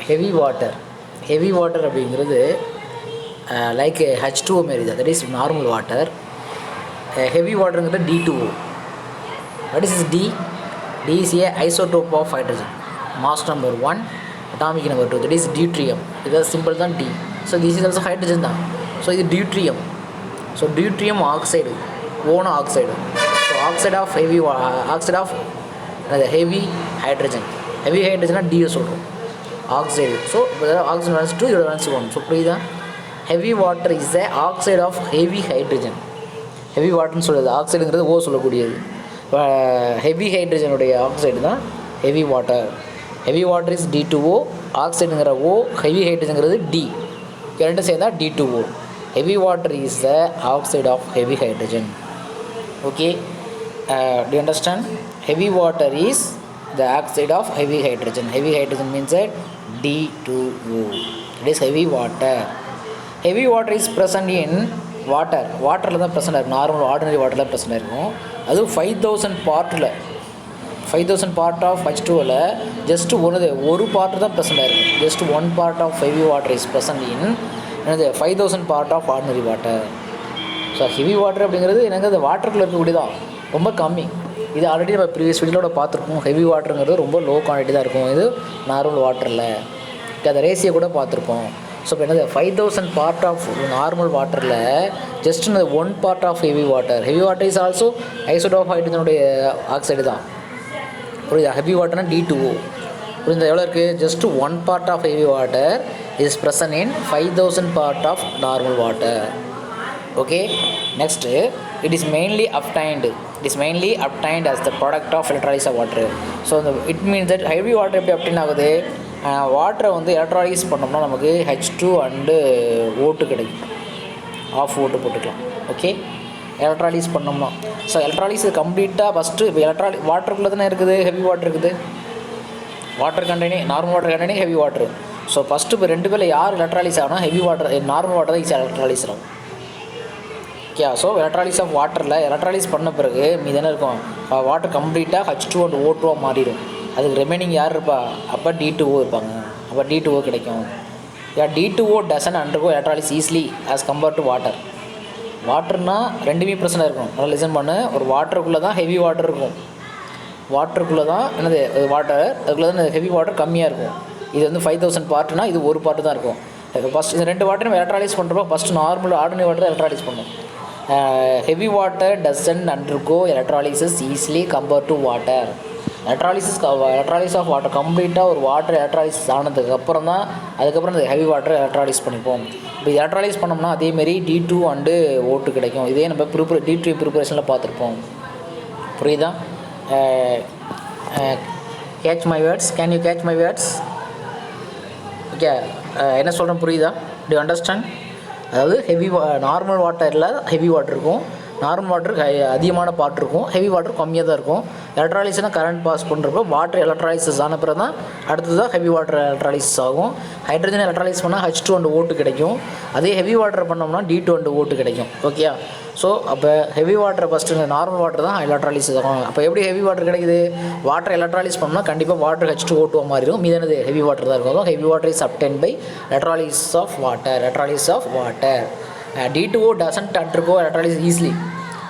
Heavy water அப்படிங்கிறது like H2O மாரி தான், that is normal water. Heavy வாட்டருங்கிறது D2O. What is D? D is a isotope of hydrogen, mass number 1, atomic number 2, that is deuterium. This is simple than D. So this is also hydrogen தான். So இது deuterium. So deuterium oxide, own oxide. So oxide of heavy hydrogen. Heavy hydrogen D சொல்றோம், oxide. So oxygen runs 2, it runs 1. So புரியுதா? Heavy water is the oxide of heavy hydrogen. Heavy water சொல்றது ஆக்சைடுங்கிறது O சொல்லக்கூடியது. Heavy ஹைட்ரஜனுடைய oxide தான் heavy water. Heavy water is D2O, ஆக்சைடுங்கிற O, heavy ஹைட்ரஜனுங்கிறது D, இரண்டு சேர்ந்தா D2O. Heavy water is the oxide of heavy hydrogen. Okay, do you understand? Heavy water is the oxide of heavy hydrogen. Heavy hydrogen means that D2O. It is heavy water. Heavy water is present in வாட்டரில் தான் present இருக்கும். Normal ordinary வாட்டரில் present இருக்கும். அதுவும் 5000 பார்ட்டில் 5000 part of H2Oவில் just ஒரு part தான் ப்ரெசென்ட் ஆகிருக்கும். Just 1 part of heavy water is present in 5000 part of ordinary water. So heavy water அப்படிங்கிறது எனக்கு அந்த வாட்டருக்குள்ளே இருக்கக்கூடியதான், ரொம்ப கம்மி. இது ஆல்ரெடி நம்ம ப்ரீவியஸ் வீடியோட பார்த்துருக்கோம். ஹெவி வாட்டருங்கிறது ரொம்ப லோ குவான்டிட்டி தான் இருக்கும் இது நார்மல் வாட்டரில். அந்த ரேசியை கூட பார்த்துருப்போம். ஸோ இப்போ என்னது 5000 பார்ட் ஆஃப் நார்மல் வாட்டரில் just 1 part of heavy water. Heavy water is also isotope of ஹைட்ரஜனுடைய ஆக்சைடு தான். புரியுதா? ஹெவி வாட்டர்னா D2O. புரியுதா? எவ்வளோ இருக்குது? Just 1 part of heavy water is present in 5000 part of normal water. Okay, next it is mainly obtained as the product of electrolysis of water. So it means that heavy water எப்படி obtain ஆகுது? வாட்டரை எலக்ட்ராலைஸ் பண்ணோம்னா நமக்கு H2 and O2 கிடைக்கும். Of O2 போட்டுக்கலாம். Okay, எலக்ட்ராலைஸ் பண்ணோம்னா. So எலக்ட்ராலிஸ் கம்ப்ளீட்டாக first இப்போ வாட்டருக்குள்ளே தானே இருக்குது ஹெவி வாட்டர் இருக்குது. Water containing, normal water containing, heavy water. So first இப்போ ரெண்டு பேரில் யார் எலக்ட்ராலிஸ் ஆகணும்? ஹெவி வாட்டர், நார்மல் வாட்டர் தான் ஈஸியாக எலக்ட்ராலிஸ் ஆகும். ஓகே, ஸோ எலக்ட்ராலிஸ் ஆஃப் வாட்டரில் எலக்ட்ராலிஸ் பண்ண பிறகு மீது என்ன இருக்கும்? வாட்டர் கம்ப்ளீட்டாக H2 அண்ட் O2 மாறிடும். அதுக்கு ரிமைனிங் யார் இருப்பா? அப்போ D2O இருப்பாங்க. அப்போ D2O கிடைக்கும். D2O doesn't undergo electrolysis easily as compared to water. வாட்டர்னால் ரெண்டுமே பிரச்சனை இருக்கும். நல்லா லிசன் பண்ணு. ஒரு வாட்டருக்குள்ளே தான் ஹெவி வாட்டர் இருக்கும். வாட்டருக்குள்ளே தான் என்னது வாட்டர், அதுக்குள்ளே தான் ஹெவி வாட்டர் கம்மியாக இருக்கும். இது 5000 பார்ட்டுனா இது ஒரு பார்ட்டு தான் இருக்கும். ஃபஸ்ட் இந்த ரெண்டு வாட்டர் நம்ம எலக்ட்ராலைஸ் பண்ணுறப்போ first normal ordinary water electrolyse பண்ணும். Heavy water doesn't undergo electrolysis easily compared to water. Electrolysis of water கம்ப்ளீட்டாக ஒரு வாட்டர் எலக்ட்ராலிஸ் ஆனதுக்கப்புறம் தான் அதுக்கப்புறம் இந்த ஹெவி வாட்டர் எலக்ட்ராலிஸ் பண்ணிப்போம். இப்போ எலக்ட்ராலிஸ் பண்ணோம்னா அதேமாரி D2 அண்டு O2 கிடைக்கும். இதே நம்ம D2 ப்ரிப்பரேஷனில் பார்த்துருப்போம். புரியுதா? Catch my words. Can you catch my words? Okay, என்ன சொல்கிறேன் புரியுதா? To you understand? அதாவது நார்மல் வாட்டரில் ஹெவி வாட்டர் இருக்கும். நார்மல் வாட்டருக்கு அதிகமான பார்ட் இருக்கும், ஹெவி வாட்டர் கம்மியாக தான் இருக்கும். எலக்ட்ராலிஸ்னால் கரண்ட் பாஸ் பண்ணுறப்போ வாட்டர் எலக்ட்ராலிசிஸ் ஆன பிறகு தான் அடுத்தது தான் ஹெவி வாட்டர் எலக்ட்ராலிசிஸ் ஆகும். ஹைட்ரஜன் எலக்ட்ராலிஸ் பண்ணால் H2 அண்ட் O2 கிடைக்கும். அதே ஹெவி வாட்டர் பண்ணோம்னா D2 அண்ட் O2 கிடைக்கும். ஓகே, ஸோ அப்போ heavy water first normal water தான் எலக்ட்ராலிசிஸ் ஆகும். அப்போ எப்படி ஹெவி வாட்டர் கிடைக்குது? வாட்டர் எலக்ட்ராலிஸ் பண்ணோம்னா கண்டிப்பாக வாட்டர் H2 O2 மாறிடும். மீதானது ஹெவி வாட்டர் தான் இருக்கும். Heavy water is obtained by electrolysis of water. D2O doesn't undergo electrolysis easily.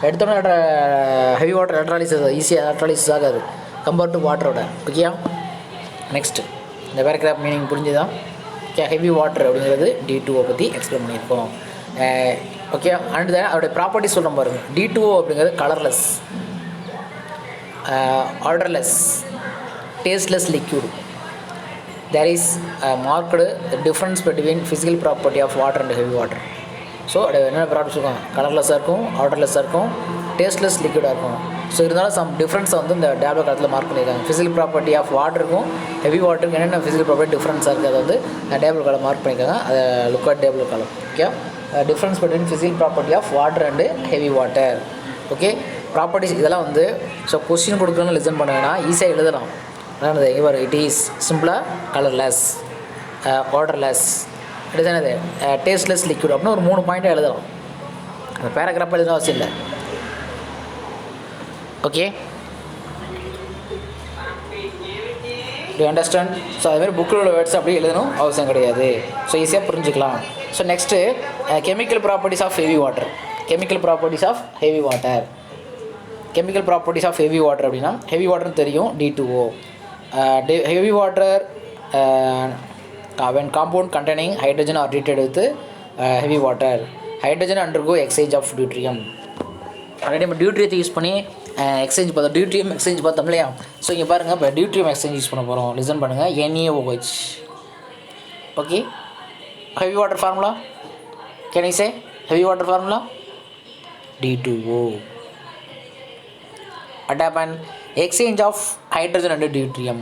எடுத்தோம்னா ஹெவி வாட்டர் எலக்ட்ராலிசிஸ் ஈஸியாக எலக்ட்ராலிசிஸ் ஆகாது கம்பேர்ட் டு வாட்டரோட. ஓகேயா? நெக்ஸ்ட்டு இந்த பேராகிராஃப் மீனிங் புரிஞ்சுதா? ஓகே, ஹெவி வாட்டர் அப்படிங்கிறது D2O பற்றி எக்ஸ்பிளைன் பண்ணியிருக்கோம். ஓகே, அண்ட் தென் அதோடைய ப்ராப்பர்ட்டி சொல்கிறோம் பாருங்கள். D2O அப்படிங்கிறது colourless, odourless, tasteless liquid. There is marked difference between physical property of water and heavy water. So என்னென்ன ப்ராடக்ட்ஸ் இருக்கும்? கலர்லெஸ்ஸாக இருக்கும், ஆர்டர்லெஸ்ஸாக இருக்கும், டேஸ்ட்லெஸ் லிக்விடாக இருக்கும். ஸோ இருந்தாலும் சம் டிஃப்ரென்ஸை இந்த டேப்லெட் காலத்தில் மார்க் பண்ணியிருக்காங்க. ஃபிசிக்கல் ப்ராப்பர்ட்டி ஆஃப் வாட்டருக்கும் ஹெவி வாட்டருக்கும் என்னென்ன ஃபிசிக்கல் ப்ராப்பர்ட்டி டிஃப்ரென்ஸாக இருக்குது அதை டேப்லெட் காலம் மார்க் பண்ணியிருக்காங்க. அதை look at tablet column. Okay, difference between physical property of water and heavy water. Okay, properties இதெல்லாம் ஸோ கொஸ்டின் கொடுக்குறோன்னு லிசன் பண்ணுங்கன்னா ஈஸியாக எழுதலாம். அதாவது இவர் இட் இஸ் சிம்பிளாக கலர்லெஸ், ஆர்டர்லெஸ், இட் இஸ் என்னது டேஸ்ட்லெஸ் லிக்விட் அப்படின்னு ஒரு 3 பாயிண்ட்டாக எழுதலாம். அந்த பேராகிராஃப் எழுதணும் அவசியம் இல்லை. Okay, to understand? ஸோ அதுமாதிரி புக்கில் உள்ள வேர்ட்ஸ் அப்படியே எழுதணும் அவசியம் கிடையாது. ஸோ ஈஸியாக புரிஞ்சுக்கலாம். So next chemical properties of heavy water. Chemical properties of heavy water. Chemical properties of heavy water அப்படின்னா ஹெவி வாட்டர்னு தெரியும், D2O. Heavy water when compound containing hydrogen are treated with heavy water, hydrogen undergo exchange of deuterium. Already நம்ம டியூட்ரியத்தை use பண்ணி exchange பார்த்தோம், deuterium exchange பார்த்தோம் இல்லையா? So இங்கே பாருங்கள், இப்போ டியூட்ரியம் எக்ஸ்சேஞ்ச் யூஸ் பண்ண போகிறோம். லிசன் பண்ணுங்கள். NaOH. Okay, heavy water formula can I say? Heavy water formula D2O. What happened? Exchange of hydrogen and deuterium.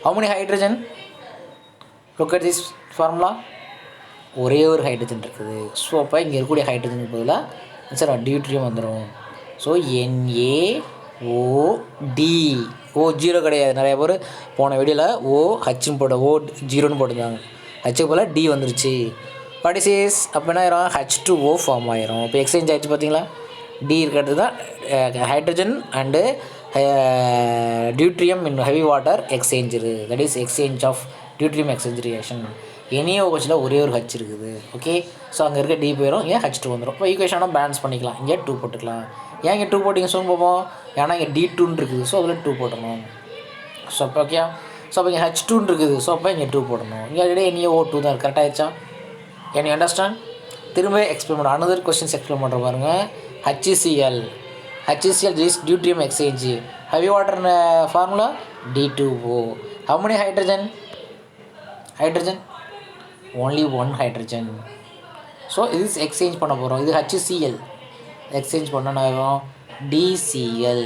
How many hydrogen? Look at this formula. ஒரே ஒரு hydrogen இருக்குது. So அப்போ இங்கே இருக்கக்கூடிய ஹைட்ரஜனுக்கு பதிலாக சார் டியூட்ரியம் வந்துடும். So NaOD. O0 கிடையாது. நிறைய பேர் போன வீடியோவில் OHன்னு போட்ட O0ன்னு போட்டிருந்தாங்க. ஹச்சுக்கு போல் D வந்துருச்சு. What is is? அப்போ என்ன ஆயிரும்? H2O ஃபார்ம் ஆயிரும். இப்போ எக்ஸ்சேஞ்ச் ஆகிடுச்சு பார்த்தீங்களா? D இருக்கிறது தான் hydrogen and deuterium in heavy water exchanger. That is exchange of deuterium exchange reaction. NaOHல ஒரே ஒரு H இருக்குது. ஓகே, ஸோ அங்கே இருக்க D போயிடும், ஏன் H2 வந்துடும். இப்போ ஈக்குவேஷனாக பேலன்ஸ் பண்ணிக்கலாம். இங்கே 2 போட்டுக்கலாம். ஏன் இங்கே 2 போட்டிங்க சொல்லி பார்ப்போம். ஏன்னா இங்கே D2ன்னு இருக்குது, ஸோ அதில் 2 போட்டணும். ஸோ அப்போ ஓகே, ஸோ அப்போ இங்கே H2ன்னு இருக்குது, ஸோ அப்போ இங்கே 2 போடணும். இங்கே ஆல்ரெடி NaO2 தான் கரெக்டாக ஆயிடுச்சா? Can you understand? திரும்ப எக்ஸ்பிளைன் பண்ணுறோம். அனதர் கொஸ்டின்ஸ் எக்ஸ்பிளைன் பண்ணுற பாருங்க. HCl is deuterium exchange. Heavy water formula D2O. How many hydrogen? only one hydrogen. So இது எக்ஸ்சேஞ்ச் பண்ண போகிறோம். இது HCl எக்ஸ்சேஞ்ச் பண்ண ஆகும் DCl.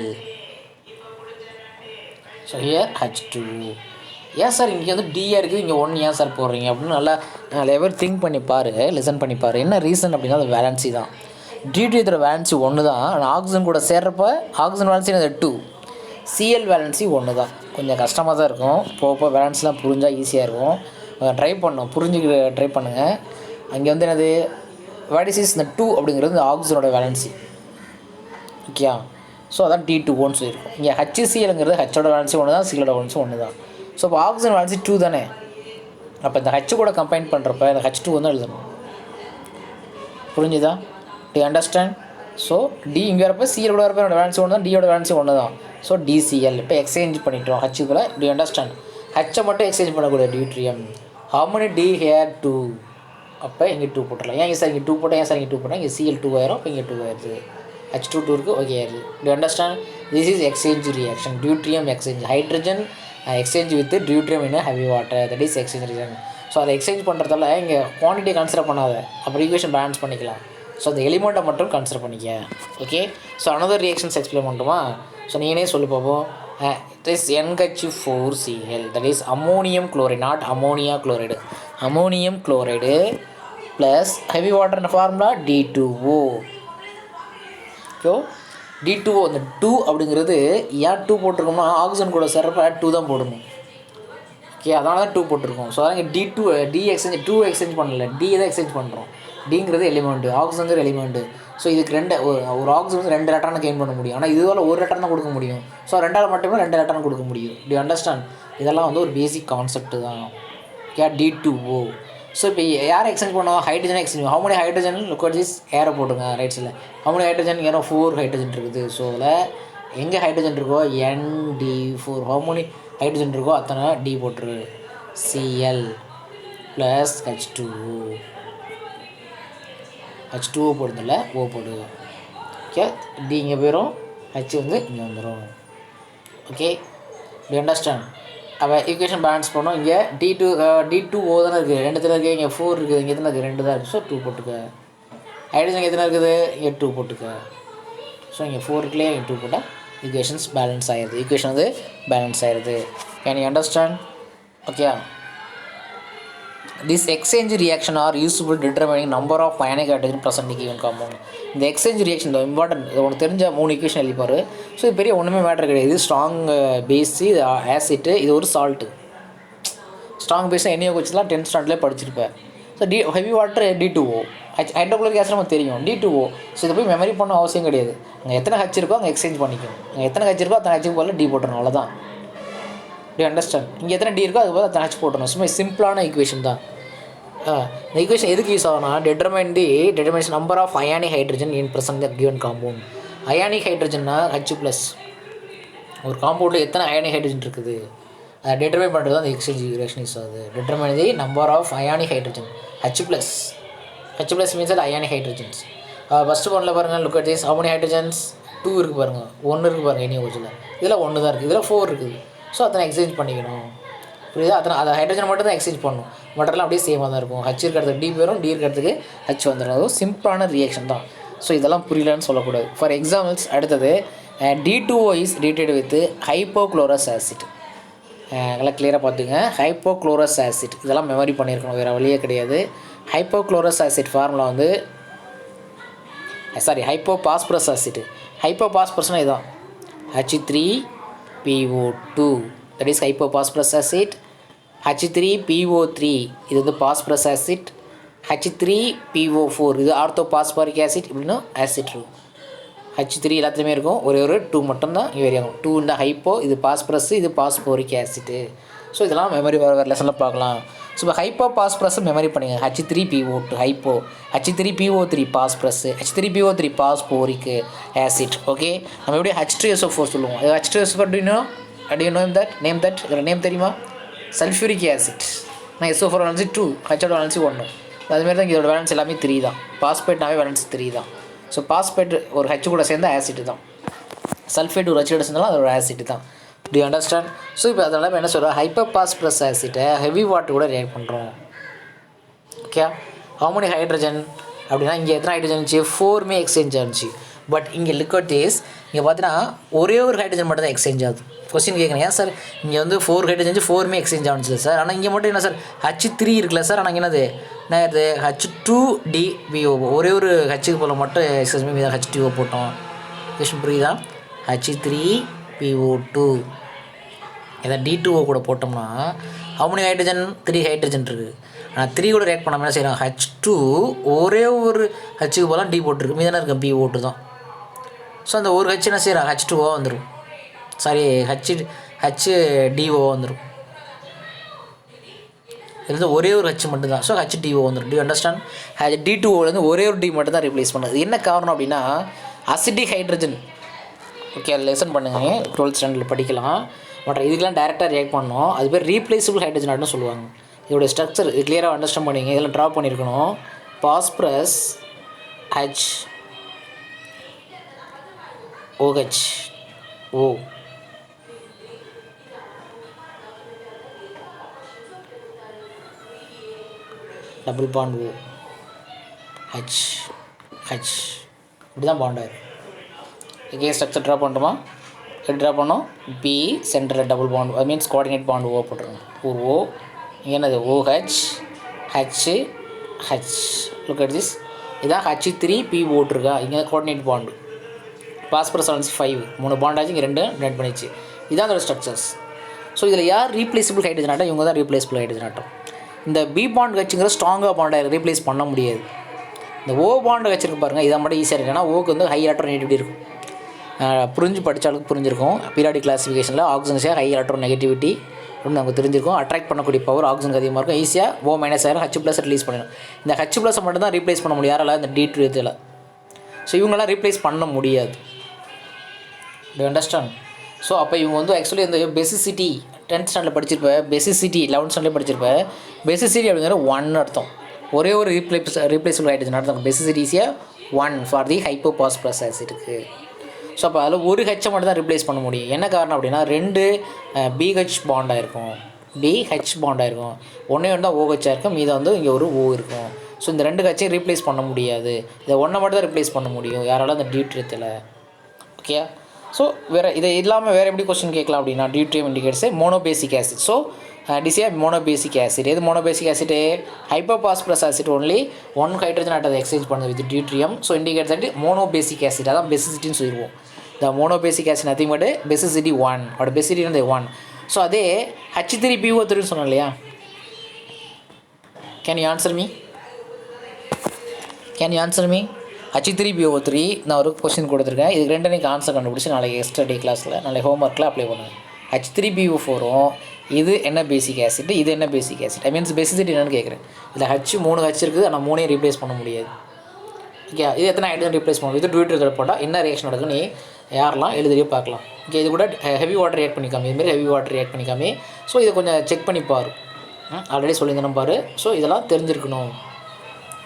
So here H2. ஏன் சார் இங்கே வந்து D இருக்குது, இங்கே 1 ஏன் சார் போடுறீங்க அப்படின்னு நல்லா நிறைய பேர் திங்க் பண்ணி பாரு, லிசன் பண்ணி பாரு. என்ன ரீசன் அப்படின்னா அது வேலன்சி தான். டியூட்ரியத்தோட வேலன்சி 1 தான். ஆனால் ஆக்சிஜன் கூட சேர்றப்ப ஆக்சிஜன் வேலன்சி 2, Cl வேலன்சி 1 தான். கொஞ்சம் கஷ்டமாக தான் இருக்கும். போக வேலன்ஸ்லாம் புரிஞ்சால் ஈஸியாக இருக்கும். ட்ரை பண்ணோம், புரிஞ்சுக்க ட்ரை பண்ணுங்கள். அங்கே வந்து என்னது வேடிசிஸ் இந்த 2 அப்படிங்கிறது இந்த ஆக்சிஜனோட வேலன்சி. ஓகே, ஸோ அதான் D2Oன்னு சொல்லியிருக்கோம். இங்கே HClங்கிறது Hோட வேலன்சி 1 தான், Cலோட வேலன்சி 1 தான். ஸோ இப்போ ஆக்சிஜன் வேலன்சி 2 தானே. அப்போ இந்த H கூட கம்பைன் பண்ணுறப்ப இந்த H2 வந்து எழுதணும். புரிஞ்சுதா? To understand? ஸோ D இங்கே வரப்போ Cl கூட வரப்போ என்னோட வேலன்சி 1 தான், Dயோட வேலன்சி 1 தான். ஸோ DCl இப்போ எக்ஸ்சேஞ்ச் பண்ணிட்டோம் Hக்குள்ளே. To understand? Hஐ மட்டும் எக்ஸ்சேஞ்ச் பண்ணக்கூடிய deuterium. How many D here? 2. அப்போ இங்கே 2 போட்டுடலாம். ஏன் சார் இங்கே 2 போட்டால், ஏன் சார் இங்கே 2 போட்டால் இங்கே Cl 2 ஆயிரும், இப்போ இங்கே 2 ஆயிடுது. H2 2 இருக்குது, ஓகே ஆயிடுது. To understand? This is exchange reaction. Deuterium exchange. Hydrogen exchange with deuterium in heavy water. That is exchange reaction. So அதை எக்ஸ்சேஞ்ச் பண்ணுறதால இங்கே குவான்டிட்டி கன்சிடர் பண்ணாத, அப்புறம் ஈக்குவேஷன் பேலன்ஸ் பண்ணிக்கலாம். ஸோ அந்த எலிமெண்ட்டை மட்டும் கன்சிடர் பண்ணிக்க. Okay, so another reactions explain பண்ணுறோமா? ஸோ நீங்களே சொல்லி பார்ப்போம். This NH4Cl, that is ammonium chloride, not ammonia chloride. Ammonium chloride plus heavy water formula D2O. So D2O அந்த 2 அப்படிங்கிறது ஏன் 2 போட்டிருக்கோம்னா ஆக்சிஜன் கூட சேர்றப்ப 2 தான் போடணும். ஓகே, அதனால தான் 2 போட்டிருக்கோம். ஸோ அதான் இங்கே D எக்ஸ்சேஞ்ச் 2 எக்ஸ்சேஞ்ச் பண்ணல, D தான் எக்ஸ்சேஞ்ச் பண்ணுறோம். Dங்கிறது எலிமெண்ட்டு, ஆக்சிஜன்கிற எலிமெண்ட்டு. ஸோ இதுக்கு ஒரு ஆக்சிஜன் வந்து 2 எலக்ட்ரானை கெயின் பண்ண முடியும். ஆனால் இதுவால் 1 எலக்ட்ரான் தான் கொடுக்க முடியும். ஸோ 2ஆல் மட்டுமே 2 எலக்ட்ரான் கொடுக்க முடியும். Do understand? இதெல்லாம் வந்து ஒரு பேசிக் கான்செப்ட் தான். Okay, D2O. ஸோ இப்போ யாரை எக்ஸ்சேஞ்ச் பண்ணுவோம்? ஹைட்ரஜனை exchange. How many hydrogen? Look at this ஏரை போட்டுங்க ரைட் சைடில். How many hydrogen? ஏன்னா 4 ஹைட்ரஜன் இருக்குது. ஸோ அதில் எங்கே ஹைட்ரஜன் இருக்கோ ND4. ஹவு மெனி ஹைட்ரஜன் இருக்கோ அத்தனை D போட்டுரு. Cl plus H2O. H2O போடுறதில்ல, O போடு. ஓகே, D இங்கே போயிடும், H வந்து இங்கே வந்துடும். Okay, to understand? அப்போ ஈக்குவேஷன் பேலன்ஸ் பண்ணோம். இங்கே D2O தானே இருக்குது, 2 எத்தனை இருக்குது, இங்கே 4 இருக்குது, இங்கே எத்தனை இருக்குது, 2 தான் இருக்குது. ஸோ 2 போட்டுக்க. ஹைட்ரஜன் எத்தனை இருக்குது, இங்கே 2 போட்டுக்க. ஸோ இங்கே 4 இருக்குல்லையே, இங்கே 2 போட்டால் ஈக்குவேஷன்ஸ் பேலன்ஸ் ஆகிடுது. ஈக்குவேஷன் வந்து பேலன்ஸ் ஆகிடுது. Can you understand? Okay, this exchange reaction are useful determining number of ionic hydrogen present in given compound. இந்த எக்ஸ்சேஞ்ச் ரியாக்ஷன் தான் இம்பார்ட்டன்ட். இது உனக்கு தெரிஞ்ச 3 ஈக்குவேஷன் எழுதிப்பார். ஸோ இது பெரிய ஒன்றுமே மேட்டர் கிடையாது. இது ஸ்ட்ராங் பேஸு, இது ஆசிட்டு, இது ஒரு சால்ட்டு. ஸ்ட்ராங் பேஸாக NaOH வச்சுலாம் 10th ஸ்டாண்டர்ட்லேயே படிச்சிருப்பேன். So heavy water D2O. Hydrochloric acid நமக்கு தெரியும் D2O. ஸோ இதை போய் மெமரி பண்ண அவசியம் கிடையாது. அங்கே எத்தனை H இருக்கோ அங்கே எக்ஸ்சேஞ்ச் பண்ணிக்கும். அங்கே எத்தனை H இருக்கோ அத்தனை H போல D போட்டுருணும், அவ்வளோதான். To understand. இங்கே எத்தனை டி இருக்கோ அது போல் அத்தனை ஹச் போட்டணும். சும்மா சிம்பிளான ஈக்குவேஷன் தான். இந்த ஈக்குவேஷன் எதுக்கு யூஸ் ஆகும்னா determines number of ionic hydrogen in present given compound. Ionic ஹைட்ரஜன்னா ஹச் ப்ளஸ். ஒரு காம்பவுண்டில் எத்தனை அயானிக் ஹைட்ரஜன் இருக்குது அதை டிட்டர்மைன் பண்ணுறது தான் அந்த எக்ஸ்சேஞ்ச் ரியாக்ஷன் யூஸ் ஆகுது. Determine the number of ionic hydrogen H plus. H plus means அது அயானிக் ஹைட்ரஜன்ஸ். ஃபஸ்ட்டு ஒன்றில் பாருங்கள், look at this, how many hydrogens? 2 இருக்குது பாருங்கள், 1 இருக்குது பாருங்கள் NaOHல. இதில் 1 தான் இருக்குது, இதில் 4 இருக்குது. ஸோ அத்தனை எக்ஸ்சேஞ்ச் பண்ணிக்கணும். புரியுதா? அதை ஹைட்ரஜன் மட்டும் தான் எக்ஸ்சேஞ்ச் பண்ணணும். மற்றெல்லாம் அப்படியே சேமாக தான் இருக்கும். ஹச் இருக்கிறதுக்கு டி போயிடும், டி இருக்கிறதுக்கு ஹச் வந்துடும். அதுவும் சிம்பிளான ரியாக்ஷன் தான். ஸோ இதெல்லாம் புரியலன்னு சொல்லக்கூடாது. ஃபார் எக்ஸாம்பிள்ஸ் அடுத்தது D2O is related with hypochlorous acid. நல்லா கிளியராக பார்த்துங்க. ஹைப்போக்ளோரஸ் ஆசிட் இதெல்லாம் மெமரி பண்ணியிருக்கணும், வேறு வழியே கிடையாது. ஹைப்போக்ளோரஸ் ஆசிட் ஃபார்முலா வந்து ஹைப்போபாஸ்பரஸ் ஆசிட். ஹைப்போபாஸ்பரஸ்னால் இதுதான் H3PO2, that is ஹைப்போபாஸ்பரஸ் acid. H3PO3 இது வந்து பாஸ்பரஸ் ஆசிட். H3PO4 இது ஆர்த்தோபாஸ்பாரிக் ஆசிட். இப்படின்னா ஆசிட் இருக்கும். H3 எல்லாத்துலேயுமே இருக்கும், ஒரே ஒரு 2 மட்டும்தான் இங்கே வேரி ஆகும். 2 இந்த ஹைப்போ, இது பாஸ்பரஸ், இது பாஸ்போரிக் ஆசிட்டு. ஸோ இதெல்லாம் மெமரி வேறு லெசனில் பார்க்கலாம். ஸோ இப்போ ஹைப்போ பாஸ்பரஸ் மெமரி பண்ணுங்க. H3PO2 hypo, H3PO3 phosphorus, H3PO3 phosphoric acid. Okay, நம்ம எப்படி H2SO4 சொல்லுவோம். H2SO4 நேம் தட் இதோட நேம் தெரியுமா? Sulphuric acid. நான் SO4 வேலன்சி 2, H வேலன்சி 1. அதுமாரி தான் இதோட வேலன்ஸ் எல்லாமே 3 தான். பாஸ்பேட்னாவே வேலன்ஸ் 3 தான். ஸோ பாஸ்பேட் ஒரு ஹச் கூட சேர்ந்த ஆசிட் தான். சல்ஃபேட் ஒரு ஹச் கூட சேர்ந்தாலும் அது ஒரு ஆசிட் தான். To you understand? ஸோ இப்போ அதெல்லாம் நம்ம என்ன சொல்கிறோம், ஹைப்போபாஸ்பரஸ் ஆசிட்டை ஹெவி வாட்டர் கூட ரியாக்ட் பண்ணுறோம். ஓகே, ஹவு மெனி ஹைட்ரஜன் அப்படின்னா இங்கே எத்தனை ஹைட்ரஜன் இருந்துச்சு? 4மே எக்ஸ்சேஞ்ச் ஆச்சு. பட் இங்கே லிக்விட் இஸ் இங்கே பார்த்தீங்கன்னா ஒரே ஒரு ஹைட்ரஜன் மட்டும் தான் எக்ஸ்சேஞ்ச் ஆகுது. கொஸ்டின் கேட்குறேன், ஏன் சார் இங்கே வந்து 4 ஹைட்ரஜன் 4மே எக்ஸ்சேஞ்ச் ஆனிச்சு சார், ஆனால் இங்கே மட்டும் என்ன சார் H3 இருக்குல்ல சார், ஆனால் என்னது நான் இது H2DBO ஒரே ஒரு ஹச்சுக்கு போல் மட்டும் எக்ஸ்சேஞ்ச் பண்ணி H2O போட்டோம். கொஸ்டின் புரியுதா? H3PO2 இதை D2O கூட போட்டோம்னா ஹவு மெனி ஹைட்ரஜன்? 3 ஹைட்ரஜன் இருக்குது. ஆனால் 3 கூட ரியாக்ட் பண்ணாமல் என்ன செய்யணும், H2 ஒரே ஒரு ஹச்சுக்கு போலாம் D போட்டுருக்கு, மீதான இருக்க PO2 தான். ஸோ அந்த ஒரு ஹச் என்ன செய்யலாம், H2O வந்துடும். சாரி, HDO வந்துடும். இது வந்து ஒரே ஒரு ஹச் மட்டும் தான். ஸோ HDO வந்துடும். டி அண்டர்ஸ்டாண்ட்? D2Oலேருந்து ஒரே ஒரு டி மட்டும் தான் ரிப்ளேஸ் பண்ணுது. என்ன காரணம் அப்படின்னா அசிடிக் ஹைட்ரஜன். ஓகே, அது லெசன் பண்ணுங்கள், 12th ஸ்டாண்டர்டில் படிக்கலாம். மற்ற இதுக்கெலாம் டேரெக்டாக ரியாக்ட் பண்ணோம், அது பேர் ரீப்ளேசபிள் ஹைட்ரஜன் ஆட்னு சொல்லுவாங்க. இதோட ஸ்ட்ரக்சர் இது கிளியராக அண்டர்ஸ்டாண்ட் பண்ணிங்க. இதெல்லாம் ட்ரா பண்ணியிருக்கணும். Phosphorus HOO, double bond O, H இப்படி தான் பாண்ட் ஆயிடும். இதே ஸ்ட்ரக்சர் ட்ரா பண்ணுறோமா? எப்படி ட்ரா பண்ணோம்? பி சென்டரில் டபுள் பாண்ட், அது மீன்ஸ் கோஆர்டினேட் பாண்ட் O போட்டுருங்க. ஒரு O, இங்கே என்னது OH H. Look at this, இதான் H3PO இருக்கா, இங்கே coordinate bond. Phosphorus valency 5, 3 bond ஆச்சு, இங்கே 2 டெட் பண்ணிச்சு. இதான் அதோட ஸ்ட்ரக்சர்ஸ். ஸோ இதில் யார் ரீப்ளேசபிள் ஹைட்ரஜன் ஆட்டம்? இவங்க தான் ரீப்ளேசபிள் ஹைட்ரஜன் ஆட்டம். இந்த பி பாண்ட் வச்சுங்கிற ஸ்ட்ராங்காக பாண்டாக ரீப்ளேஸ் பண்ண முடியாது. இந்த O பாண்டு வச்சுருக்கு பாருங்கள், இதை மட்டும் ஈஸியாக இருக்குது. ஏன்னா ஓக்கு வந்து ஹை எலக்ட்ரோநெகட்டிவிட்டி இருக்கும். புரிஞ்சு படித்தாலும் புரிஞ்சிருக்கும். பீரியாடிக் கிளாசிஃபிகேஷனில் ஆக்சிஜன் ஹை எலக்ட்ரோநெகட்டிவிட்டி அப்படின்னு நமக்கு தெரிஞ்சிருக்கும். அட்ராக்ட் பண்ணக்கூடிய பவர் ஆக்சிஜனுக்கு அதிகமாக இருக்கும். ஈஸியாக O- ஆயிரும், H+ ரிலீஸ் பண்ணிடும். இந்த H+ மட்டும் தான் ரீப்ளேஸ் பண்ண முடியும். யாரால? இந்த D2 இதில். ஸோ இவங்களாம் ரீப்ளேஸ் பண்ண முடியாது. To understand? ஸோ அப்போ இவங்க வந்து ஆக்சுவலி இந்த பெசிசிட்டி 10th ஸ்டாண்டர்டில் படிச்சிருப்பேன், பெசிசிட்டி 11th ஸ்டாண்டர்டில் படிச்சிருப்பேன். பெசிசிட்டி அப்படிங்கிற 1 அர்த்தம். ஒரே ஒரு ரீப்ளேசபிள் ஹைட்ரஜன் அர்த்தம். பெசிசிட்டி ஈஸியாக 1 ஃபார் தி ஹைப்போபாஸ்பரஸ் ஆசிட்டுக்கு. ஸோ அப்போ அதில் ஒரு ஹெச்சை மட்டும் தான் ரிப்ளேஸ் பண்ண முடியும். என்ன காரணம் அப்படின்னா 2 BH பாண்டாக இருக்கும், BH பாண்டாக இருக்கும். ஒன்றே ஒன்று தான் OH இருக்கும், மீது வந்து இங்கே ஒரு O இருக்கும். ஸோ இந்த 2 ஹெச்சையும் ரீப்ளேஸ் பண்ண முடியாது. இதை ஒன்றை மட்டும் தான் ரிப்ளேஸ் பண்ண முடியும். யாரால? அந்த D2 ஓகே. ஸோ வேறு இதை இல்லாமல் வேறு எப்படி கொஸ்டின் கேட்கலாம் அப்படின்னா deuterium indicates monobasic acid. So டிசியா மோனோபேசிக் ஆசிட். எது monobasic acid? Hypophosphorous acid only 1 hydrogen ஆட்டத்தை எக்ஸ்சேஞ்ச் பண்ணுது வித் டியூட்ரியம். ஸோ இண்டிகேட்ஸ் ஆகிட்டு மோனோபேசிக் ஆசிட். அதான் பெசிசிட்டின்னு சொல்லிடுவோம். இந்த monobasic acid nothing but basicity 1. அதோட பெசிசிட்டி வந்து 1. ஸோ அதே H3PO3 சொன்னோம் இல்லையா? Can you answer me? H3PO3 நான் ஒரு கொஸ்டின் கொடுத்துருக்கேன். இதுக்கு 2 நீங்கள் ஆன்சர் கண்டுபிடிச்சி நாளைக்கு எக்ஸ்ட்ரா டே கிளாஸில் நாளைக்கு ஹோம்ஒர்க்கில் அப்ளை பண்ணுங்கள். H3PO4 இது என்ன பேசிக் ஆசிட், இது என்ன பேசிக் ஆசிட், ஐ மீன்ஸ் பேசிசிட்டி என்னென்னு கேட்குறேன். இதில் மூணு ஹச் இருக்குது, ஆனால் மூணையும் ரீப்ளேஸ் பண்ண முடியாது. ஓகே, இது எத்தனை ஹைட்ரஜன் ரீப்ளேஸ் பண்ணுவோம், இது டியூட்டர் போட்டால் என்ன ரியாக்ஷன் நடக்குன்னு யாரெல்லாம் எழுதியே பார்க்கலாம். ஓகே, இது கூட ஹெவி வாட்டர் ஆட் பண்ணிக்காமி, இதுமாரி ஹெவி வாட்டர் ஆட் பண்ணிக்காமி. ஸோ இதை கொஞ்சம் செக் பண்ணி பாரு, ஆல்ரெடி சொல்லியிருந்தேன் பாரு. ஸோ இதெல்லாம் தெரிஞ்சிருக்கணும்.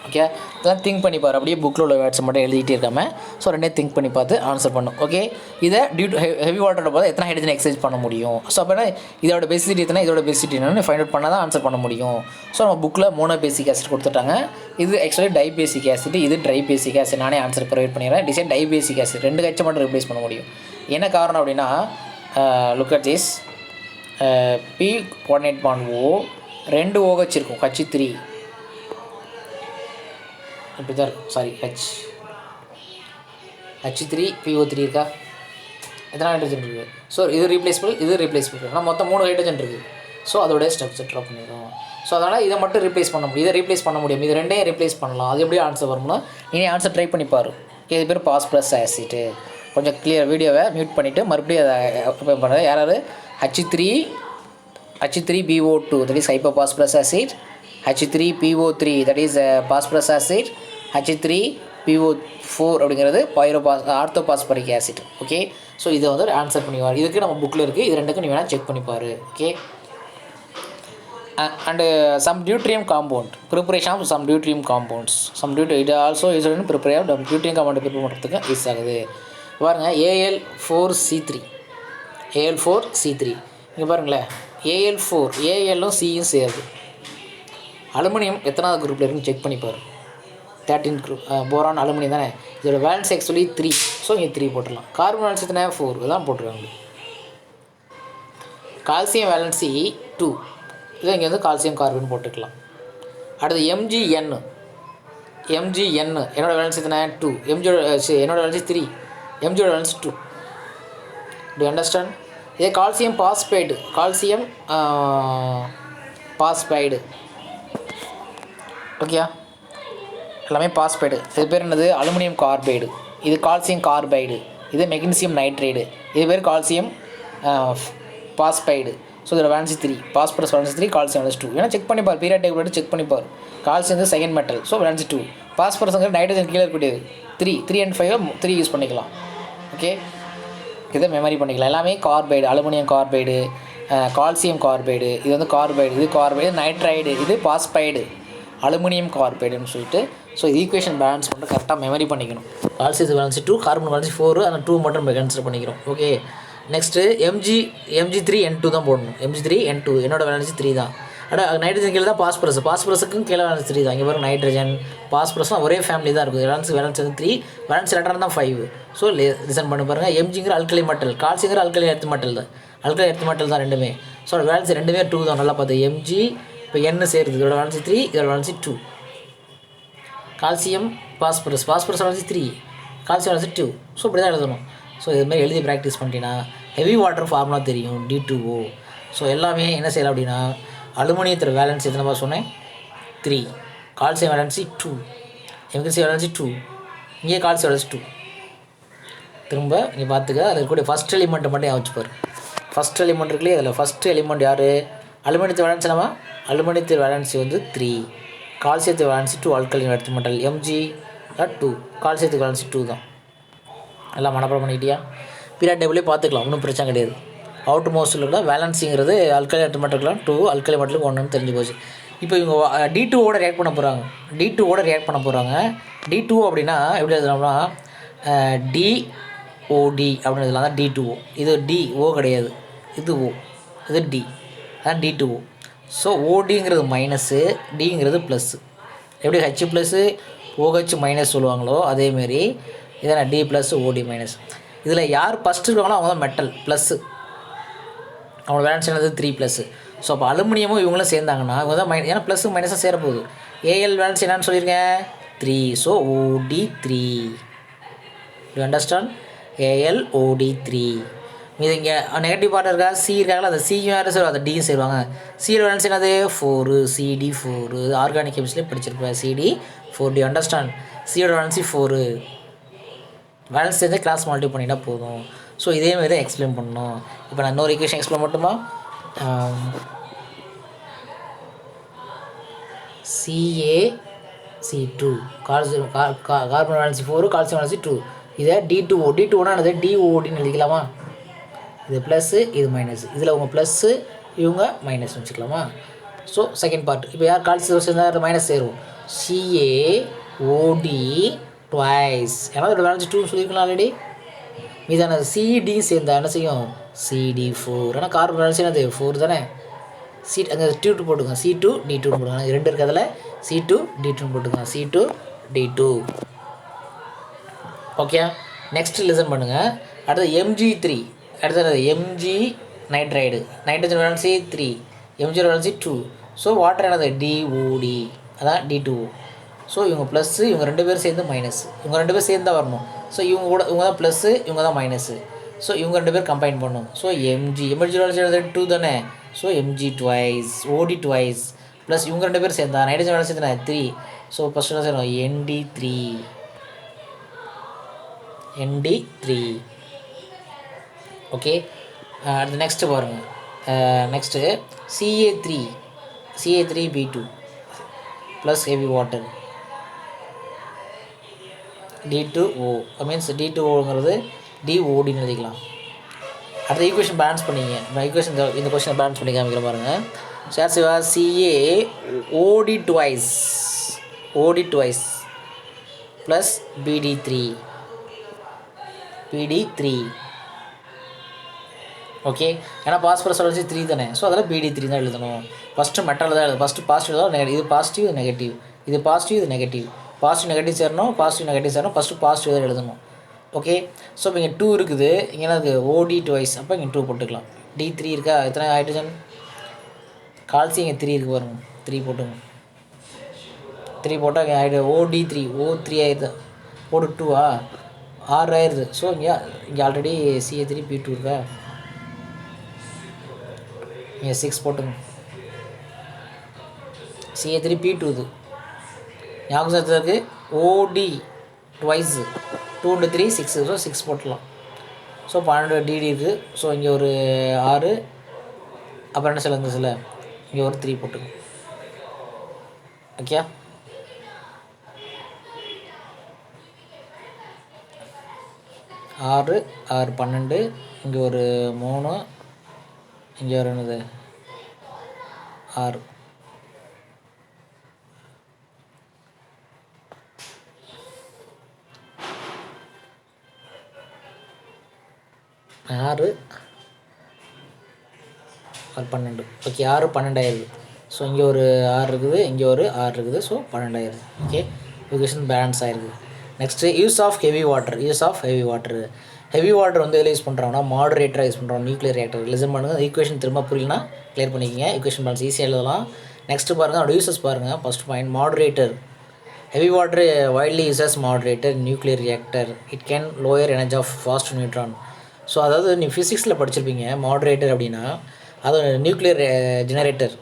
ஓகே, இதெல்லாம் திங்க் பண்ணி பாரு, அப்படியே புக்கில் உள்ள வேர்ட்ஸை மட்டும் எழுதிட்டே இருக்காம. ஸோ ரெண்டே திங்க் பண்ணி பார்த்து ஆன்சர் பண்ணும். ஓகே, இதை ஹெவி வாட்டரோட போது எத்தனை ஹைட்ரஜன் எக்ஸைஸ் பண்ண முடியும். ஸோ அப்போ இதோட பேசிசிட்டி எத்தனை, இதோட பேசிசிட்டி என்னன்னு ஃபைண்ட் அவுட் பண்ணால் தான் ஆன்சர் பண்ண முடியும். ஸோ நம்ம புக்கில் மோனோ பேசிக் ஆசிட் கொடுத்துட்டாங்க. இது ஆக்சுவலி டை பேசிக் ஆசிட், இது ட்ரை பேசிக் ஆசிட். நானே ஆன்சர் ப்ரொவைட் பண்ணிடுறேன். டிசைன் டை பேசிக் ஆசிட் 2 ஹெச்சை மட்டும் ரிப்ளேஸ் பண்ண முடியும். என்ன காரணம் அப்படின்னா, look at this, P coordinate bond O 2 OH இருக்கும், H3 இப்படி தான் இருக்கும். சாரி, H3PO3 இருக்கா, எத்தனை ஹைட்ரஜன் இருக்குது. ஸோ இது ரீப்ளேஸ்பிள், இது ரீப்ளேஸ்பிள். ஆனால் மொத்தம் 3 ஹைட்ரஜன் இருக்குது. ஸோ அதோடைய ஸ்ட்ரக்சர் ட்ராப் பண்ணிடும். ஸோ அதனால் இதை மட்டும் ரீப்ளேஸ் பண்ண முடியும், இதை ரீப்ளேஸ் பண்ண முடியும். இது ரெண்டையும் ரீப்ளேஸ் பண்ணலாம். அது எப்படி ஆன்சர் வரும்னா, நீ ஆன்சர் ட்ரை பண்ணி பாரு. இது பேர் பாஸ்பரஸ் ஆசிட்டு. கொஞ்சம் கிளியர் வீடியோவை மியூட் பண்ணிவிட்டு மறுபடியும் அதை பண்ணுறது. யாராவது H3PO2 that is hypophosphorus acid, H3PO3 that is phosphorus acid, H3PO4 அப்படிங்கிறது ஆர்த்தோபாஸ்பரிக் ஆசிட். ஓகே, ஸோ இதை வந்து ஆன்சர் பண்ணிவார். இதுக்கு நம்ம புக்கில் இருக்குது, இது ரெண்டுக்கும் நீ வேணால் செக் பண்ணிப்பார். Okay, and some deuterium compound, preparation of some deuterium compounds, இது also use prepare deuterium compound prepare பண்ணுறதுக்கு யூஸ் ஆகுது. பாருங்கள், Al4C3 இங்கே பாருங்களேன், Al4 ஏஎல்லும் சியும் சேருது. அலுமினியம் எத்தனாவது குரூப்பில் இருக்குன்னு செக் பண்ணிப்பார். 13 குரூப். போரான் அலுமினியம் தானே. இதோட வேலன்ஸ் ஆக்சுவலி 3. ஸோ இங்கே 3 போட்டுடலாம். கார்பன் வேலன்ஸ் எத்தனை 4 இதான் போட்டுருவாங்க. கால்சியம் வேலன்சி 2, இதை இங்கே வந்து கால்சியம் கார்பன் போட்டுக்கலாம். அடுத்து MgN என்னோட வேலன்ஸ் எத்தனை 2, என்னோட வேலன்சி 3, Mgோட வேலன்ஸ் 2. Do understand? இதே கால்சியம் பாஸ்பைடு ஓகே, எல்லாமே பாஸ்பைடு. இது பேர் என்னது, அலுமினியம் கார்பைடு. இது கால்சியம் கார்பைடு, இது மெக்னீசியம் நைட்ரைடு. இது பேர் கால்சியம் பாஸ்பைடு. ஸோ இதோட valency 3, phosphorus valency 3, calcium valency 2. ஏன்னா செக் பண்ணிப்பார், பீரியட் டேபிள் செக் பண்ணிப்பார். கால்சியம் வந்து செகண்ட் மெட்டல், ஸோ வேலன்சி 2. பாஸ்பரஸ்ங்கிற நைட்ரஜன் கீழே இருக்கக்கூடியது 3 and 5 3 யூஸ் பண்ணிக்கலாம். ஓகே, இதை மெமரி பண்ணிக்கலாம். எல்லாமே carbide, aluminium carbide, calcium carbide. இது வந்து கார்பைடு, இது கார்பைடு, நைட்ரைடு, இது பாஸ்பைடு, அலுமினியம் கார்பைடுன்னு சொல்லிட்டு. ஸோ இது ஈக்குவேஷன் பேலன்ஸ் பண்ணிட்டு கரெக்டாக மெமரி பண்ணிக்கணும். கால்சியம் வேலன்சி 2, கார்பன் வேலன்சி 4, அந்த 2 மட்டும் கன்சிடர் பண்ணிக்கிறோம். ஓகே, நெக்ஸ்ட்டு Mg3N2 தான் போடணும். Mg3N2 என்னோட வேலன்சி 3 தான். நைட்ரஜன் கீழே தான் பாஸ்பரஸுக்கும் கீழே வேலன்சி 3 தான். இங்கே பாருங்க, நைட்ரஜன் பாஸ்பரஸ்லாம் ஒரே ஃபேமிலி தான் இருக்குது. வேலன்ஸ் வந்து 3, வேலன்ஸ் லெட்டர் தான் 5. ஸோ லிசன் பண்ணி பாருங்கள். Mgங்கிற அல்கலி மெட்டல், கால்சியங்கிற அல்கலி எர்த் மெட்டல் தான் ரெண்டுமே. ஸோ வேலன்ஸ் ரெண்டுமே 2 தான். நல்லா பார்த்து Mg இப்போ N சேருது. இதோட வேலன்சி 3, இதோட valency 2. Calcium phosphorus valency 3, calcium valency 2. So இப்படி தான் எழுதணும். ஸோ இதுமாதிரி எழுதி ப்ராக்டிஸ் பண்ணிட்டீங்கன்னா ஹெவி வாட்டர் ஃபார்முலா தெரியும், D2O. ஸோ எல்லாமே என்ன செய்யலாம் அப்படின்னா, அலுமினியத்தோட வேலன்ஸ் எத்தனை சொன்னேன் 3, கால்சியம் வேலன்சி 2, எம்கசி வேலன்சி 2, இங்கே கால்சியம் வேலன்சி 2. திரும்ப இங்கே பார்த்துக்க, அதில் இருக்கக்கூடிய ஃபஸ்ட் எலிமெண்ட்டை மட்டும் வச்சுப்பார். ஃபஸ்ட் எலிமெண்ட் இருக்குல்லையே, அதில் ஃபஸ்ட் எலிமெண்ட் யார், அலுமினியத்து வேலன்ஸ் நம்ம அலுமினியத்து வேலன்சி வந்து 3, கால்சியத்து valency 2, alkaline earth metal Mg 2, கால்சியத்துக்கு வேலன்சி 2 தான். எல்லாம் மனப்பாடம் பண்ணிக்கிட்டியா? பீரியட் டேபிளே பார்த்துக்கலாம், ஒன்றும் பிரச்சனை கிடையாது. அவுட் மோஸ்ட்டில் கூட வேலன்ஸிங்கிறது அல்கலி எர்த் மெட்டலுக்குலாம் 2, அல்கலி மெட்டலுக்கு 1ன்னு தெரிஞ்சு போச்சு. இப்போ இவங்க D2ஓட ரியாக்ட் பண்ண போகிறாங்க. D2 அப்படின்னா எப்படி எழுதலாம்னா, DOD அப்படின்னு எழுதலாம். தான் D2O. இது DO கிடையாது, இது O, இது D, அதான் D2O. ஸோ ODங்கிறது மைனஸு, Dங்கிறது ப்ளஸ்ஸு. எப்படி H ப்ளஸ்ஸு OH மைனஸ் சொல்லுவாங்களோ அதேமாரி இதான் D ப்ளஸ் OD மைனஸ். இதில் யார் ஃபஸ்ட்டு இருக்காங்களோ அவங்க தான் மெட்டல் ப்ளஸ்ஸு, அவங்களோட வேலன்ஸ் என்னது 3 ப்ளஸ்ஸு. ஸோ அப்போ அலுமினியமும் இவங்களும் சேர்ந்தாங்கன்னா இவங்க தான் ஏன்னா ப்ளஸ்ஸு மைனஸாக சேரப்போகுது. ஏஎல் வேலன்ஸ் என்னன்னு சொல்லியிருக்கேன் 3, so OD3. You understand? AlOD3. இது இங்கே நெகட்டிவ் பார்ட் இருக்கா, சி இருக்காங்களா, அந்த சியும் யாரும் சேருவாங்க, அந்த டியும் சேருவாங்க. சியோட வேலன்ஸ் என்னது 4, CD4. ஆர்கானிக் கெமிஸ்ட்ரியில் படிச்சிருப்பேன், CD4. அண்டர்ஸ்டாண்ட்? சியோட வேலன்சி 4. வேலன்ஸ் சேர்ந்து கிளாஸ் மல்டிப்ளை பண்ணிட்டா போதும். ஸோ இதே மாதிரி தான் எக்ஸ்பிளைன் பண்ணணும். இப்போ நான் இன்னொரு ஈக்குவேஷன் எக்ஸ்பிளைன் மட்டுமா, CaC2 carbon valency 4 calcium valency 2, இதை D2O D2Oனா என்னது DODன்னு எழுதிக்கலாமா, இது ப்ளஸ்ஸு இது மைனஸ், இதில் உங்கள் ப்ளஸ்ஸு இவங்க மைனஸ் வச்சுக்கலாமா. ஸோ செகண்ட் பார்ட், இப்போ யார் கால்சியம் சேர்ந்தால் மைனஸ் சேரும், CaOD ட்வைஸ், ஏன்னா இதோட வேலன்சி 2 சொல்லியிருக்கலாம் ஆல்ரெடி. மீதான CD சேர்ந்தா என்ன செய்யும், CD4, ஏன்னா கார்பன் வேலன்சி என்னது 4 தானே, அங்கே T2 போட்டுக்கோங்க, C2D2 போட்டுக்கோங்க, இது 2 இருக்கிறதுல C2D2 போட்டுக்கோங்க, C2D2. ஓகே, நெக்ஸ்ட் லிசன் பண்ணுங்கள். அடுத்தது Mg3, அடுத்தது Mg nitride, nitrogen valency 3, Mg valency 2. So water என்னது DOD, அதான் D2O. ஸோ இவங்க ப்ளஸ்ஸு, இவங்க 2 பேரும் சேர்ந்து மைனஸ், இவங்க 2 பேர் சேர்ந்து தான் வரணும். ஸோ இவங்க கூட இவங்க தான் ப்ளஸ்ஸு, இவங்க தான் மைனஸு. ஸோ இவங்க 2 பேர் கம்பைன் பண்ணணும். ஸோ Mg வேலன்சி 2 தானே, so Mg twice, OD twice, plus இவங்க 2 பேர் சேர்ந்தா நைட்ரஜன் வேலன்சி தானே 3. ஸோ ஃபஸ்ட்டு என்ன செய்யணும், ND3. ஓகே, அடுத்து நெக்ஸ்ட்டு பாருங்கள். Next CA3B2 plus heavy water D2O, means D2Oங்கிறது DODன்னு எழுதிக்கலாம். அடுத்த ஈக்குவேஷன் பேலன்ஸ் பண்ணிங்க, ஈக்குவேஷன் இந்த கொஸ்டினை பேலன்ஸ் பண்ணி காமிக்கிற பாருங்கள். சேர்சிவா CaOD twice plus PD3. Okay, ஏன்னா பாஸ்பரஸ் வேலன்சி 3 தானே, ஸோ அதில் PD3 தான் எழுதணும். ஃபஸ்ட்டு மெட்டல் தான் எழுதணும், ஃபஸ்ட்டு பாசிட்டிவ் தான் நெகட்டிவ், இது பாசிட்டிவ் இது நெகட்டிவ், இது பாசிட்டிவ் இது நெகட்டிவ், பாசிட்டிவ் நெகட்டிவ் சேரணும், ஃபஸ்ட்டு பாசிட்டிவ் தான் எழுதணும். ஓகே, ஸோ இப்போ இங்கே 2 இருக்குது, இங்கே அது OD ட்வைஸ், அப்போ இங்கே 2 போட்டுக்கலாம். D3 இருக்கா, எத்தனை ஹைட்ரஜன், கால்சியம் இங்கே 3 இருக்குது பாருங்க, 3 போட்டுங்க. 3 போட்டால் இங்கே OD3 O3 ஆயிடுது, ஓடு 2 6 ஆயிடுது. ஸோ இங்கே ஆல்ரெடி CA3B2 இருக்கா, இங்கே 6 போட்டுங்க. CA3B2 இது ஞாபகம் சேர்த்ததுக்கு OD ட்வைஸ் 2 × 3 6, ஸோ 6 போட்டுடலாம். ஸோ 12 DD இருக்குது. ஸோ இங்கே ஒரு 6, அப்புறம் என்ன சில இந்த இங்கே ஒரு 3 போட்டுங்க. ஓகே, 6 12, இங்கே ஒரு 3, இங்கே ஒரு என்னது 6. ஆறு 12. ஓகே, 6 12 ஆயிடுது. ஸோ இங்கே ஒரு 6 இருக்குது, இங்கே ஒரு 6 இருக்குது. ஸோ 12 ஆயிடுது. ஓகே, ஈக்குவேஷன் பேலன்ஸ் ஆகிருக்கு. Next use of heavy water. Heavy water வந்து எதில் யூஸ் பண்ணுறாங்கன்னா மாடரேட்டராக யூஸ் பண்ணுறோம், நியூக்ளியர் ரியாக்டர். லிசன் பண்ணுங்கள், ஈக்குவேஷன் திரும்ப புரியலனா கிளியர் பண்ணிக்கோங்க. ஈக்குவேஷன் பேலன்ஸ் ஈஸியாக எழுதலாம். நெக்ஸ்ட்டு பாருங்கள், அதோட யூசஸ் பாருங்கள். First point, moderator. Heavy water widely uses moderator nuclear reactor. It can lower energy of fast neutron. So அதாவது நீ ஃபிசிக்ஸில் படிச்சிருப்பீங்க, மாடரேட்டர் அப்படின்னா அது நியூக்ளியர் ஜெனரேட்டர்.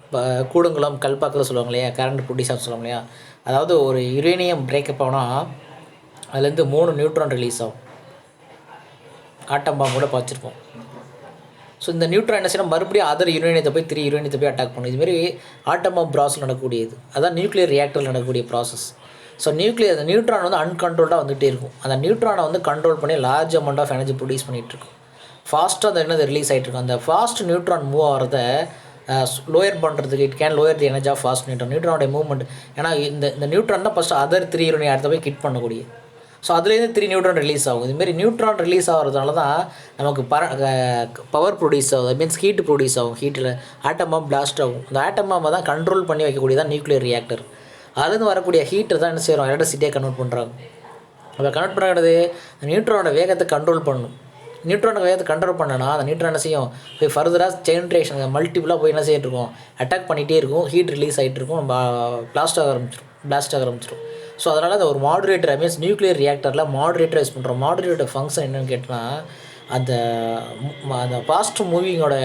இப்போ கூடங்குளம் கல்பாக்கில் சொல்லுவாங்க இல்லையா, கரண்ட் ப்ரொடியூஸ் ஆகும் சொல்லுவாங்க இல்லையா. அதாவது ஒரு யுரேனியம் பிரேக்கப் ஆனால் அதுலேருந்து 3 நியூட்ரான் ரிலீஸ் ஆகும். ஆட்டம் பாம்பு கூட பார்த்துருப்போம். ஸோ இந்த நியூட்ரான் என்ன செய்யணும், மறுபடியும் அதர் யுரேனியத்தை போய் 3 யுரேனியத்தை போய் அட்டாக் பண்ணும். இதுமாரி ஆட்டம் பாம்பு ப்ராசஸ் நடக்கக்கூடியது. அதான் நியூக்ளியர் ரியாக்டரில் நடக்கக்கூடிய ப்ராசஸ். ஸோ அந்த நியூட்ரான் வந்து அன்கண்ட்ரோல்டாக வந்துகிட்டே இருக்கும். அந்த நியூட்ரானை வந்து கண்ட்ரோல் பண்ணி large amount of energy produce பண்ணிகிட்ருக்கும். ஃபாஸ்ட்டாக அந்த என்னது ரிலீஸ் ஆகிட்ருக்கும். அந்த ஃபாஸ்ட் நியூட்ரான் மூவ் ஆகிறத லோயர் பண்ணுறதுக்கு it can lower the energy of fast நியூட்ரானோட மூவ்மெண்ட். ஏன்னா இந்த நியூட்ரான் தான் ஃபஸ்ட்டு அதர் 3 யுரேனியம் அடுத்த போய் கிட் பண்ணக்கூடிய. ஸோ அதுலேருந்து 3 நியூட்ரான் ரிலீஸ் ஆகும். இதுமாரி நியூட்ரான் ரிலீஸ் ஆகிறதுனால தான் நமக்கு பவர் ப்ரொடியூஸ் ஆகும். மீன்ஸ் ஹீட் ப்ரொடியூஸ் ஆகும். ஹீட்டில் ஆட்டம் பாம் பிளாஸ்ட் ஆகும். அந்த ஆட்டம் பாம்பை தான் கண்ட்ரோல் பண்ணி வைக்கக்கூடியதான் நியூக்ளியர் ரியாக்டர். அதுலேருந்து வரக்கூடிய ஹீட்டை தான் என்ன செய்கிறோம், எலக்ட்ரிசிட்டியாக கன்வெர்ட் பண்ணுறாங்க. அப்போ கன்வெர்ட் பண்ணுறது நியூட்ரானோட வேகத்தை கண்ட்ரோல் பண்ணணும். நியூட்ரானோட வேகத்தை கண்ட்ரோல் பண்ணனா அந்த நியூட்ரான் என்ன செய்யும், போய் ஃபர்தராக செயின் மல்டிபிளாக போய் என்ன செய்யிட்டு இருக்கும், அட்டாக் பண்ணிகிட்டே இருக்கும். ஹீட் ரிலீஸ் ஆகிட்டு இருக்கும். நம்ம பிளாஸ்ட் ஆக ஆரம்பிச்சிடும். ஸோ அதனால் அந்த ஒரு மாடுரேட்டர், மீன்ஸ் நியூக்ளியர் ரியாக்டரில் மாடுரேட்டர் யூஸ் பண்ணுறோம். மாடுரேட்டர் ஃபங்க்ஷன் என்னென்னு கேட்டால் அந்த ஃபாஸ்ட் மூவிங்கோட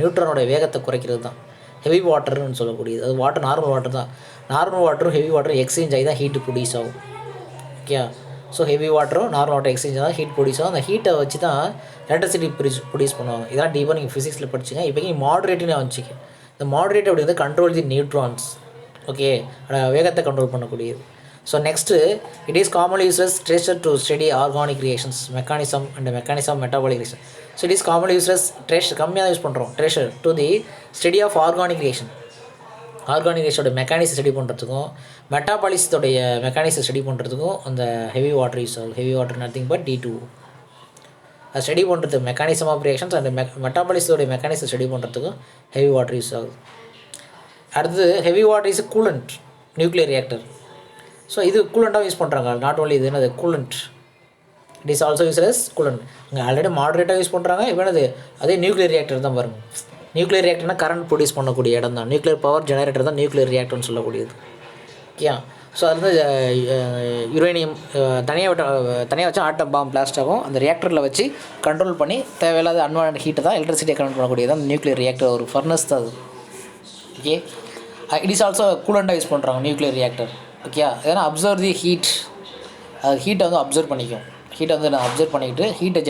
நியூட்ரானோட வேகத்தை குறைக்கிறது தான் ஹெவி வாட்டர்னு சொல்லக்கூடியது. அது வாட்டர் நார்மல் வாட்டர் தான். நார்மல் வாட்டரும் ஹெவி வாட்டரும் எக்ஸ்சேஞ்ச் ஆகி தான் ஹீட்டு ப்ரொடியூஸ் ஆகும். ஓகே, ஸோ ஹெவி வாட்டரும் நார்மல் வாட்டர் எக்ஸ்சேஞ்ச் தான் ஹீட் ப்ரொடியூஸ் ஆகும். அந்த ஹீட்டை வச்சு தான் எலக்ட்ரிசிட்டி ப்ரொடியூஸ் பண்ணுவாங்க. இதெல்லாம் டீப்பாக நீங்கள் ஃபிசிக்ஸில் படிச்சிங்க. இப்போக்கி மாடரேட்னு வச்சுக்க. இந்த மாடரேட் அப்படிங்கிறது கண்ட்ரோல் தி நியூட்ரான்ஸ். ஓகே, வேகத்தை கண்ட்ரோல் பண்ணக்கூடியது. So next it is commonly used tracer to study organic reactions mechanism and mechanism metabolic reaction. So it is commonly used tracer கம்மியாக தான் யூஸ் பண்ணுறோம். Tracer to the study of organic reaction. Organic ரியாக்ஷனோட mechanics study பண்ணுறதுக்கும் மெட்டாபாலிசத்தோடைய மெக்கானிக்ஸை study பண்ணுறதுக்கும் அந்த heavy water use ஆகும். Heavy water nothing but D2. அது ஸ்டடி பண்ணுறது மெக்கானிசம் ஆஃப் ரியாக்ஷன்ஸ் அண்ட் மெட்டாபாலிசத்தோடைய மெக்கானிக்ஸை ஸ்டடி பண்ணுறதுக்கும் ஹெவி வாட்டர் யூஸ் ஆகுது. அடுத்தது heavy water is coolant nuclear reactor. So இது கூலண்ட்டாக யூஸ் பண்ணுறாங்க. நாட் ஓன்லி இது என்னது coolant, it is also use S coolant. இங்கே ஆல்ரெடி மாடரேட்டாக யூஸ் பண்ணுறாங்க. இப்போ என்னது அதே நியூக்ளியர் ரியாக்டர் தான் பாருங்கள். நியூக்ளியர் ரியாக்டர்னா கரண்ட் ப்ரொடியூஸ் பண்ணக்கூடிய இடம் தான். நியூக்ளியர் பவர் ஜெனரேட்டர் தான் நியூக்ளியர் ரியாக்டர்னு சொல்லக்கூடியது. ஓகே, ஸோ அது வந்து யுரேனியம் தனியாக வச்சு ஆட்டம் பாம் பிளாஸ்ட் ஆகும். அந்த ரியாக்டரில் வச்சு கண்ட்ரோல் பண்ணி தேவையில்லாத அன்வான்ட் ஹீட்டை தான் எலக்ட்ரிசிட்டியை கண்ட்ரோல் பண்ணக்கூடியது தான் நியூக்ளியர் ரியாக்டர். ஒரு ஃபர்னஸ் தான் அது. ஓகே, இட் இஸ் ஆல்சோ கூலண்டாக யூஸ் பண்ணுறாங்க நியூக்ளியர் ரியாக்டர். ஓகே, ஏன்னா அப்சர்வ் தி ஹீட், அது ஹீட்டை வந்து அப்சர்வ் பண்ணிக்கும். ஹீட்டை வந்து நான் அப்சர்வ் பண்ணிக்கிட்டு ஹீட்டை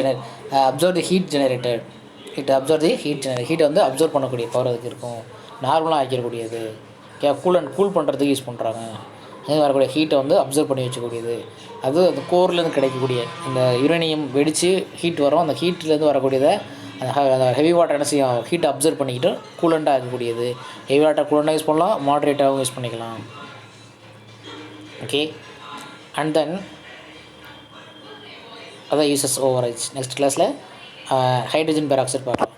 observe the heat generated. Observe தி ஹீட்டை வந்து அப்சர்வ் பண்ணக்கூடிய பவர் அதுக்கு இருக்கும். நார்மலாக ஆக்கிடக்கூடியது. ஓகே, கூல் பண்ணுறதுக்கு யூஸ் பண்ணுறாங்க. இது வரக்கூடிய ஹீட்டை வந்து அப்சர்வ் பண்ணி வச்சக்கூடியது. அது அந்த கோர்லேருந்து கிடைக்கக்கூடிய இந்த யுரேனியம் வெடித்து ஹீட் வரும். அந்த ஹீட்லேருந்து வரக்கூடியதை அந்த ஹெவி வாட்டர் என்ன செய்யும், ஹீட்டை அப்சர்வ் பண்ணிக்கிட்டு கூலண்டாக இருக்கக்கூடியது. ஹெவி வாட்டர் கூலண்டாக யூஸ் பண்ணலாம், மாடரேட்டாகவும் யூஸ் பண்ணிக்கலாம். ஓகே, அண்ட் தென் அதான் யூசஸ் ஓவரேஜ். நெக்ஸ்ட் கிளாஸில் ஹைட்ரஜன் பெராக்சைடு பார்க்கலாம்.